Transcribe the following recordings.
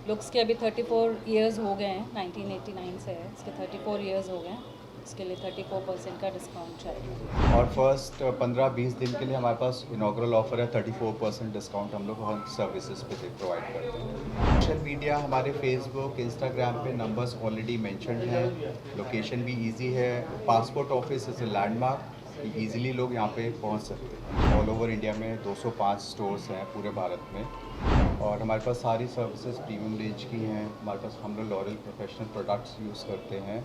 Looks के अभी 34 years हो गए हैं, 1989 से है, इसके 34 इयर्स हो गए हैं। इसके लिए 34% का डिस्काउंट चाहिए। और फर्स्ट 15-20 दिन के लिए हमारे पास इनॉग्रल ऑफर है, 34% डिस्काउंट हम लोग हर सर्विसेज पे प्रोवाइड करते हैं। सोशल मीडिया हमारे फेसबुक इंस्टाग्राम पे नंबर्स ऑलरेडी मेंशन्ड हैं। लोकेशन भी इजी है। Passport office is a landmark, easily लोग यहाँ पे पहुँच सकते हैं। ऑल ओवर इंडिया में 205 स्टोर्स हैं पूरे भारत में, और हमारे पास सारी सर्विसेज प्रीमियम रेंज की हैं। हमारे पास हम लोग लॉरियल प्रोफेशनल प्रोडक्ट्स यूज़ करते हैं।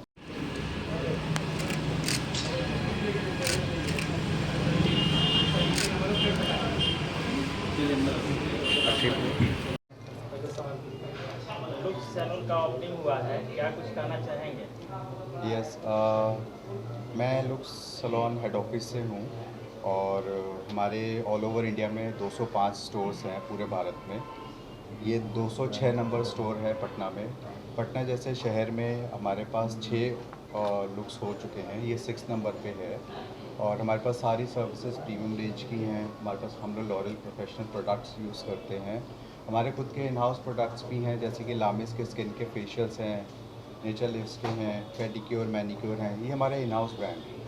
लुक्स सैलून का ओपनिंग हुआ है, क्या कुछ कहना चाहेंगे? यस, मैं लुक्स सैलून हेड ऑफिस से हूँ, और हमारे ऑल ओवर इंडिया में 205 स्टोर्स हैं पूरे भारत में। ये 206 नंबर स्टोर है पटना में। पटना जैसे शहर में हमारे पास 6 लुक्स हो चुके हैं, ये 6 नंबर पे है। और हमारे पास सारी सर्विसेज प्रीमियम रेंज की हैं। हमारे पास हम लोग लॉरियल प्रोफेशनल प्रोडक्ट्स यूज़ करते हैं। हमारे खुद के इन हाउस प्रोडक्ट्स भी हैं, जैसे कि लामिस के स्किन के फेशियल्स हैं, नेचर लिव्स के हैं, पेडिक्योर मैनिक्योर हैं। ये हमारे इन हाउस ब्रांड हैं।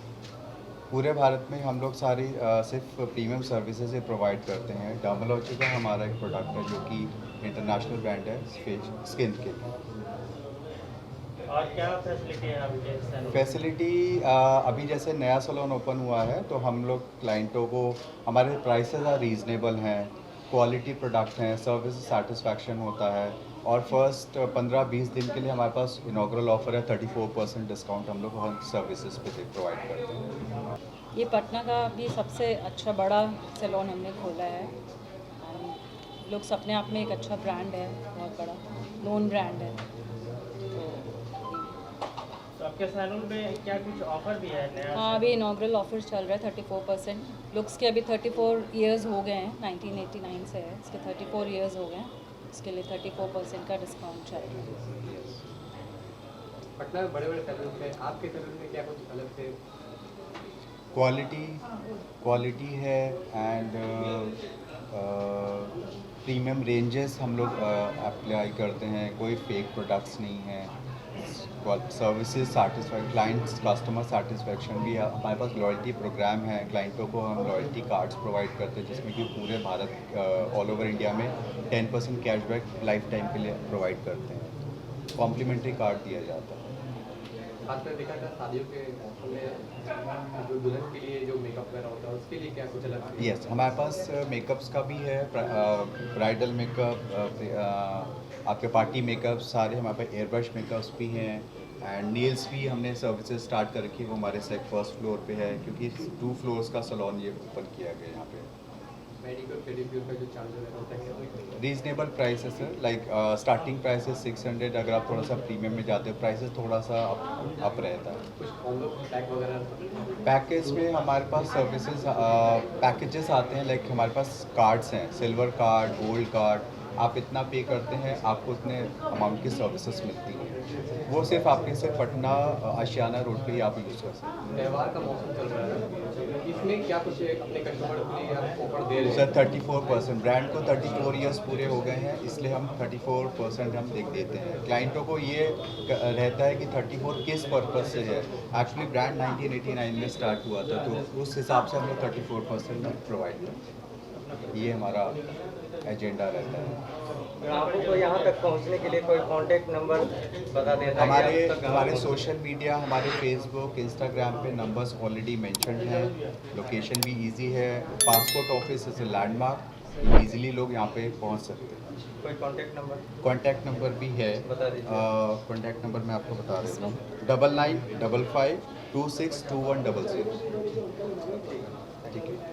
पूरे भारत में हम लोग सारी सिर्फ प्रीमियम सर्विसेज ही प्रोवाइड करते हैं। डर्मोलॉजी का हमारा एक प्रोडक्ट है जो कि इंटरनेशनल ब्रांड है स्किन के लिए। और क्या फैसिलिटी है आपके सैलून? फैसिलिटी अभी जैसे नया सैलून ओपन हुआ है, तो हम लोग क्लाइंटों को, हमारे प्राइसेस आर रीज़नेबल हैं, क्वालिटी प्रोडक्ट हैं, सर्विस सेटिस्फैक्शन होता है। और फर्स्ट 15-20 दिन के लिए हमारे पास इनॉग्रल ऑफर है, 34% डिस्काउंट हम लोग हर सर्विसेज पे प्रोवाइड करते हैं। ये पटना का भी सबसे अच्छा बड़ा सैलून हमने खोला है। लुक्स अपने आप में एक अच्छा ब्रांड है, बहुत बड़ा नोन ब्रांड है। तो आपके सैलून में क्या कुछ ऑफर भी है नया? हाँ, अभी इनॉग्रल ऑफर चल रहा है 34%। लुक्स के अभी 34 इयर्स हो गए हैं, 1989 से है, इसके 34 इयर्स हो गए हैं। इसके लिए 34% का डिस्काउंट चाहिए। पटना में बड़े बड़े सैलून में, आपके सैलून में क्या कुछ अलग से? क्वालिटी है, एंड प्रीमियम रेंजेस हम लोग अप्लाई करते हैं। कोई फेक प्रोडक्ट्स नहीं है। Services satisfied, clients customer satisfaction भी है। हमारे पास लॉयल्टी प्रोग्राम है, क्लाइंटों को हम लॉयल्टी कार्ड्स प्रोवाइड करते हैं, जिसमें कि पूरे भारत ऑल ओवर इंडिया में 10% कैशबैक लाइफ टाइम के लिए प्रोवाइड करते हैं। कॉम्प्लीमेंट्री कार्ड दिया जाता है। खासकर देखा था शादियों के मौसम में जो दुल्हन के लिए जो मेकअप वगैरह होता है, उसके लिए क्या कुछ अलग? यस, हमारे पास मेकअप्स का भी है, ब्राइडल मेकअप, आपके पार्टी मेकअप सारे हमारे पास, एयर ब्रश मेकअप्स भी हैं, एंड नेल्स भी हमने सर्विसेज स्टार्ट कर रखी है। वो हमारे सेक फर्स्ट फ्लोर पे है, क्योंकि 2 फ्लोर्स का सैलून ये ओपन किया गया यहाँ पे। मेडिक्योर पेडिक्योर का जो चार्ज वगैरह होता है क्या? रीजनेबल प्राइस है सर, लाइक स्टार्टिंग प्राइस है 600। अगर आप थोड़ा सा प्रीमियम में जाते हो, प्राइसेस थोड़ा सा अप रहता है। कुछ कॉम्बो पैक वगैरह? पैकेज में हमारे पास सर्विसेज पैकेजेस आते हैं, लाइक हमारे पास कार्ड्स हैं, सिल्वर कार्ड, गोल्ड कार्ड। आप इतना पे करते हैं, आपको उतने अमाउंट की सर्विसेज मिलती हैं। वो सिर्फ आपके सिर्फ पटना आशियाना रोड पे ही आप यूज़ कर सकते हैं। त्यौहार का मौसम चल रहा है, इसमें क्या कुछ अपने कस्टमर के लिए आप ऑफर दे रहे हैं? सर 34%, ब्रांड को 34 ईयर्स पूरे हो गए हैं, इसलिए हम 34% हम देते हैं। क्लाइंटों को ये रहता है कि 34 किस पर्पज़ से है। एक्चुअली ब्रांड 1989 में स्टार्ट हुआ था, तो उस हिसाब से हम लोग 34% प्रोवाइड करते हैं। ये हमारा एजेंडा रहता है। आपको यहाँ तक पहुँचने के लिए कोई कांटेक्ट नंबर बता देना? हमारे सोशल मीडिया, हमारे फेसबुक इंस्टाग्राम पे नंबर्स ऑलरेडी मेंशन्ड हैं। लोकेशन भी इजी है। Passport office is a landmark, easily लोग यहाँ पे पहुँच सकते हैं। कोई कांटेक्ट नंबर? कॉन्टैक्ट नंबर भी है, बता दीजिए। कॉन्टैक्ट नंबर मैं आपको बता देता हूँ, 9955262100। ठीक है।